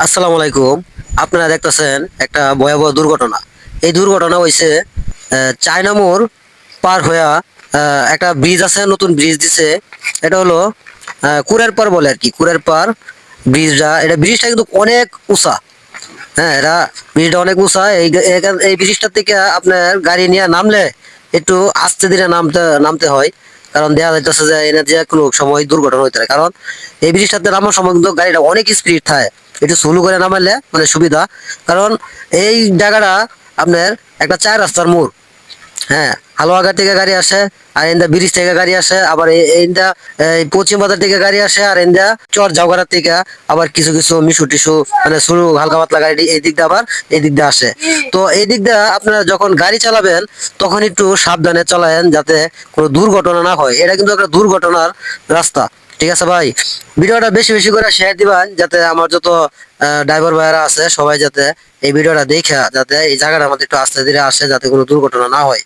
আসসালামু আলাইকুম। আপনারা দেখতেছেন একটা ভয়াবহ দুর্ঘটনা। এই দুর্ঘটনা হয়েছে চায়না মোড় পার হইয়া একটা ব্রিজ আছে, নতুন ব্রিজ দিছে। এটা হলো কুরের পার বলে আর কি, কুরের পার ব্রিজটা। এটা ব্রিজটা কিন্তু অনেক উঁচা। হ্যাঁ, এটা ব্রিজটা অনেক উঁচা। এই ব্রিজটা থেকে আপনার গাড়ি নিয়ে নামলে একটু আস্তে ধীরে নামতে নামতে হয়। কারণ দেখা যাইতেছে যে এনে যে কোনো সময় দুর্ঘটনা হইতে পারে। কারণ এই ব্রিজটাতে নামার সময় কিন্তু গাড়িটা অনেক স্পিড থাকে। একটু স্লো করে নামাইলে মানে সুবিধা। কারণ এই জায়গাটা আপনার একটা চার রাস্তার মোড়। হ্যাঁ, হালুয়াঘাট থেকে গাড়ি আসে, আর ইন্দা ব্রিজ থেকে গাড়ি আসে, আবার ইন্দা এই পশ্চিম বাজার থেকে গাড়ি আসে, আর ইন্দা চর ঝাউগাড়া থেকে আবার কিছু কিছু মিশু টিসু মানে শুরু হালকা পাতলা গাড়ি এই দিক দিয়ে আবার এই দিক দিয়ে আসে। তো এই দিক দিয়ে আপনারা যখন গাড়ি চালাবেন তখন একটু সাবধানে চালায়েন যাতে কোনো দুর্ঘটনা না হয়। এটা কিন্তু একটা দুর্ঘটনার রাস্তা। ঠিক আছে ভাই, ভিডিওটা বেশি বেশি করে শেয়ার দিবেন যাতে আমার যত ড্রাইভার ভাইয়েরা আছে সবাই যাতে এই ভিডিওটা দেখে যাতে এই জায়গাটার মধ্যে একটু আস্তে ধীরে আসে যাতে কোনো দুর্ঘটনা না হয়।